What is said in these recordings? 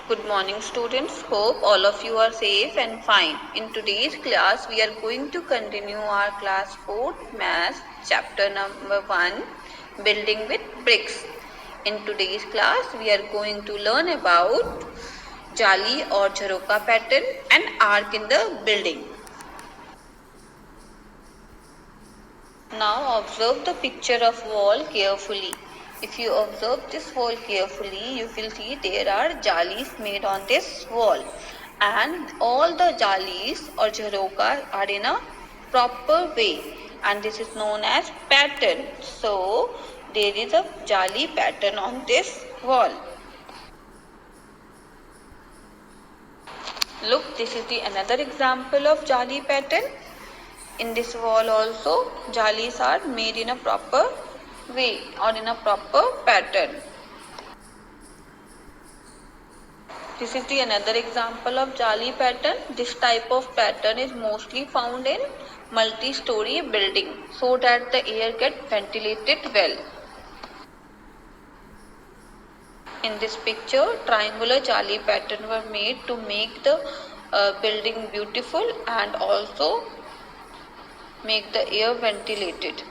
Good morning students. Hope all of you are safe and fine. In today's class we are going to continue our class 4th math chapter number 1 building with bricks. In today's class we are going to learn about jali or jharoka pattern and arc in the building. Now observe the picture of wall carefully. If you observe this wall carefully, you will see there are jalis made on this wall, and all the jalis or jharoka are in a proper way, and this is known as pattern. So there is a jali pattern on this wall. Look, this is the another example of jali pattern. In this wall also jalis are made in a proper way or in a proper pattern. This is the another example of jali pattern. This type of pattern is mostly found in multi-story building so that the air gets ventilated well. In this picture, triangular jali pattern were made to make the building beautiful and also make the air ventilated.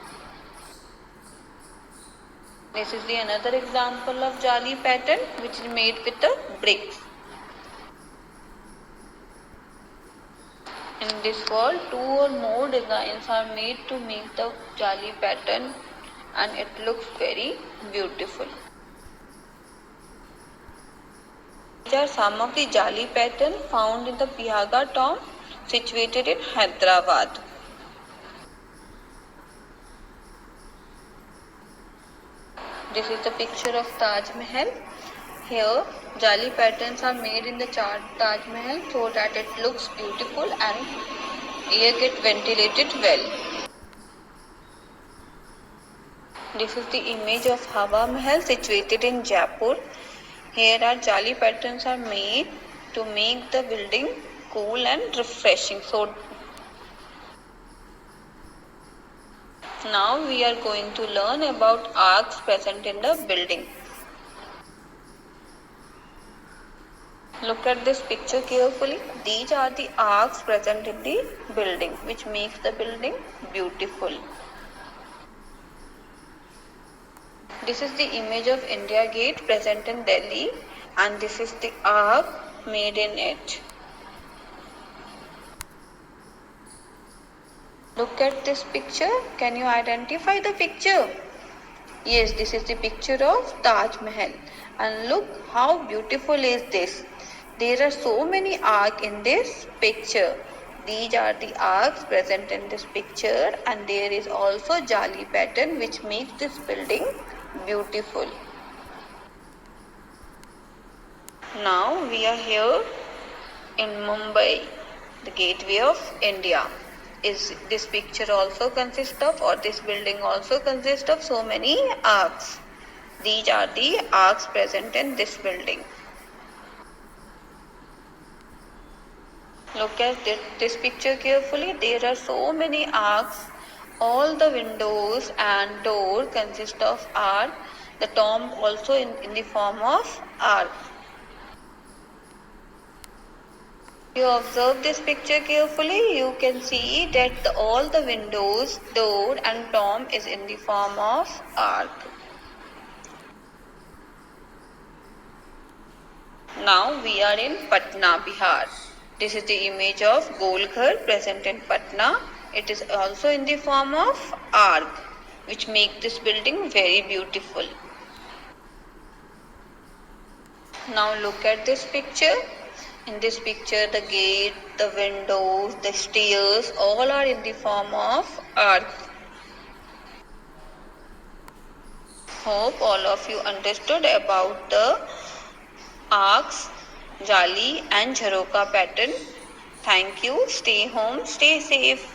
This is the another example of jali pattern which is made with the bricks. In this wall, 2 or more designs are made to make the jali pattern and it looks very beautiful. These are some of the jali pattern found in the Pihaga tomb situated in Hyderabad. This is the picture of Taj Mahal. Here, jali patterns are made in the Taj Mahal so that it looks beautiful and air gets ventilated well. This is the image of Hawa Mahal situated in Jaipur. Here our jali patterns are made to make the building cool and refreshing. So now we are going to learn about arcs present in the building. Look at this picture carefully. These are the arcs present in the building which makes the building beautiful. This is the image of India Gate present in Delhi and this is the arc made in it. Look at this picture. Can you identify the picture? Yes, this is the picture of Taj Mahal. And look how beautiful is this. There are so many arcs in this picture. These are the arcs present in this picture and there is also jali pattern which makes this building beautiful. Now we are here in Mumbai, the gateway of India. This picture also consists of, or this building also consists of so many arcs. These are the arcs present in this building. Look at this picture carefully. There are so many arcs. All the windows and door consist of arc. The tomb also in the form of arc. If you observe this picture carefully, you can see that all the windows, door and tomb is in the form of arc. Now we are in Patna, Bihar. This is the image of Golghar present in Patna. It is also in the form of arc, which makes this building very beautiful. Now look at this picture. In this picture, the gate, the windows, the stairs, all are in the form of arc. Hope all of you understood about the arcs, jali and jharoka pattern. Thank you. Stay home, stay safe.